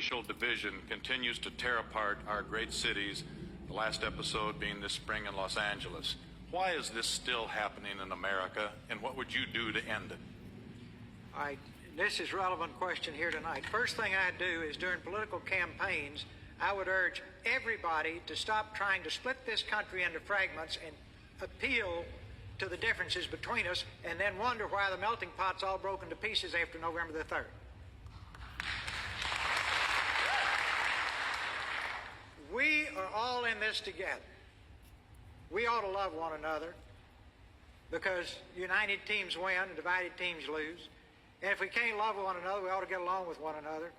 racial division continues to tear apart our great cities, the last episode being this spring in Los Angeles. Why is this still happening in America, and what would you do to end it? All right, this is a relevant question here tonight. First thing I'd do is during political campaigns, I would urge everybody to stop trying to split this country into fragments and appeal to the differences between us and then wonder why the melting pot's all broken to pieces after November the 3rd. We are all in this together. We ought to love one another because united teams win and divided teams lose. And if we can't love one another, we ought to get along with one another.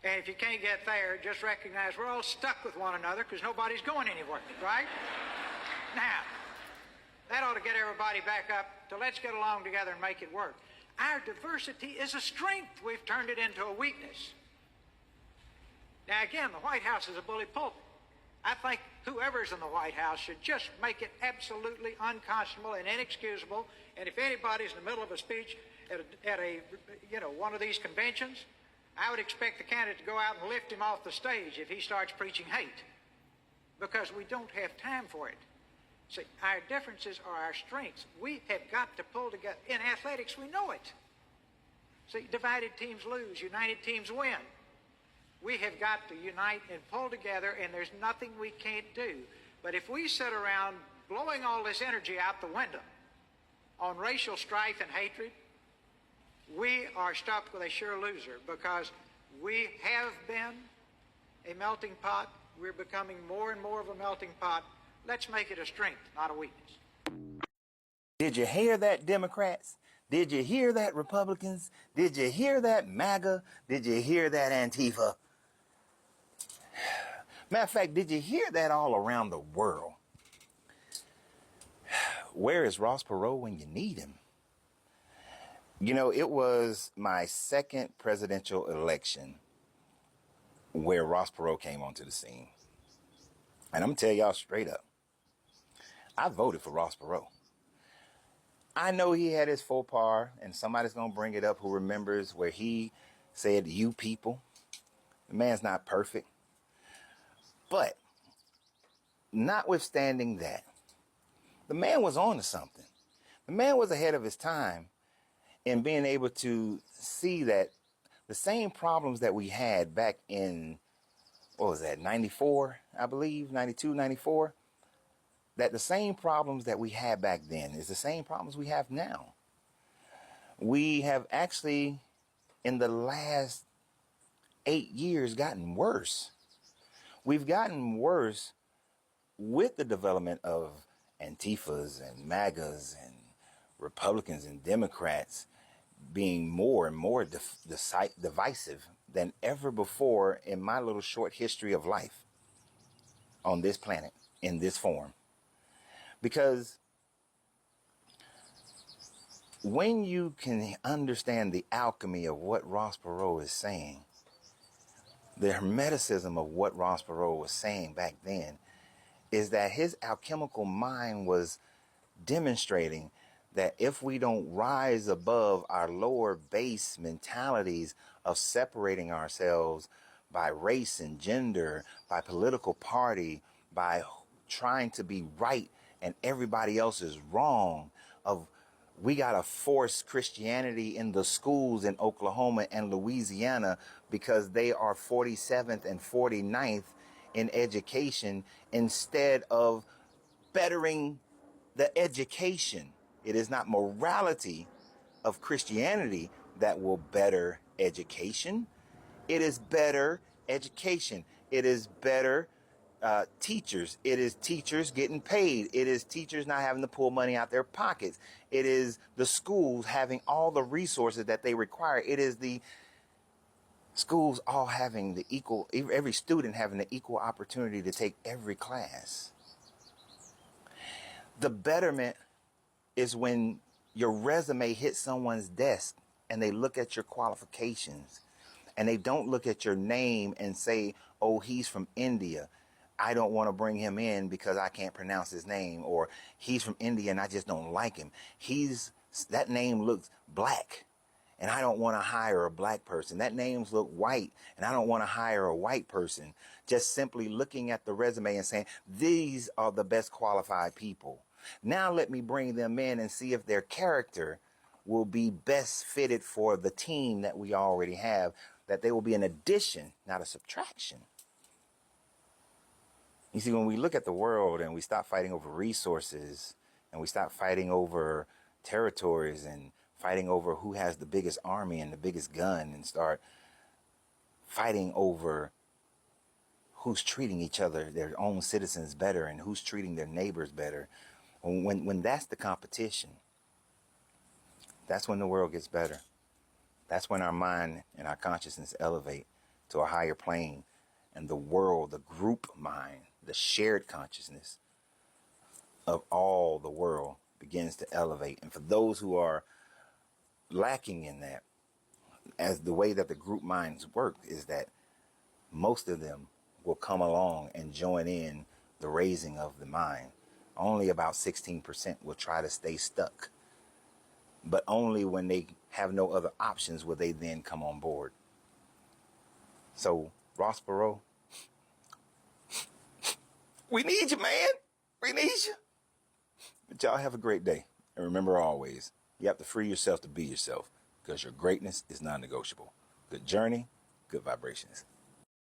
And if you can't get there, just recognize we're all stuck with one another because nobody's going anywhere, right? Now, that ought to get everybody back up to let's get along together and make it work. Our diversity is a strength. We've turned it into a weakness. Now, again, the White House is a bully pulpit. I think whoever's in the White House should just make it absolutely unconscionable and inexcusable. And if anybody's in the middle of a speech at one of these conventions, I would expect the candidate to go out and lift him off the stage if he starts preaching hate, because we don't have time for it. See, our differences are our strengths. We have got to pull together. In athletics, we know it. See, divided teams lose, united teams win. We have got to unite and pull together, and there's nothing we can't do. But if we sit around blowing all this energy out the window on racial strife and hatred, we are stuck with a sure loser, because we have been a melting pot. We're becoming more and more of a melting pot. Let's make it a strength, not a weakness. Did you hear that, Democrats? Did you hear that, Republicans? Did you hear that, MAGA? Did you hear that, Antifa? Matter of fact, did you hear that all around the world? Where is Ross Perot when you need him? You know, it was my second presidential election where Ross Perot came onto the scene. And I'm going to tell y'all straight up, I voted for Ross Perot. I know he had his faux pas, and somebody's going to bring it up who remembers where he said, "you people." The man's not perfect. But notwithstanding that, the man was on to something. The man was ahead of his time in being able to see that the same problems that we had back in, what was that, 94, I believe, 92, 94, that the same problems that we had back then is the same problems we have now. We have actually, in the last 8 years, gotten worse. We've gotten worse with the development of Antifas and MAGAs and Republicans and Democrats being more and more divisive than ever before in my little short history of life on this planet in this form. Because when you can understand the alchemy of what Ross Perot is saying, the hermeticism of what Ross Perot was saying back then, is that his alchemical mind was demonstrating that if we don't rise above our lower base mentalities of separating ourselves by race and gender, by political party, by trying to be right and everybody else is wrong, of we got to force Christianity in the schools in Oklahoma and Louisiana because they are 47th and 49th in education instead of bettering the education. It is not morality of Christianity that will better education. It is better education. It is better teachers. It is teachers getting paid. It is teachers not having to pull money out their pockets. It is the schools having all the resources that they require. It is the schools all having the equal, every student having the equal opportunity to take every class. The betterment is when your resume hits someone's desk and they look at your qualifications and they don't look at your name and say, "oh, he's from India. I don't want to bring him in because I can't pronounce his name," or "he's from India and I just don't like him. That name looks black and I don't want to hire a black person. That names look white, and I don't want to hire a white person. Just simply looking at the resume and saying, these are the best qualified people. Now let me bring them in and see if their character will be best fitted for the team that we already have, that they will be an addition, not a subtraction. You see, when we look at the world and we stop fighting over resources and we stop fighting over territories and fighting over who has the biggest army and the biggest gun and start fighting over who's treating each other, their own citizens better, and who's treating their neighbors better, when that's the competition, that's when the world gets better. That's when our mind and our consciousness elevate to a higher plane, and the world, the group mind, the shared consciousness of all the world begins to elevate. And for those who are lacking in that, as the way that the group minds work is that most of them will come along and join in the raising of the mind. Only about 16% will try to stay stuck. But only when they have no other options will they then come on board. So, Ross Perot, we need you, man. We need you. But y'all have a great day. And remember always, you have to free yourself to be yourself, because your greatness is non-negotiable. Good journey, good vibrations.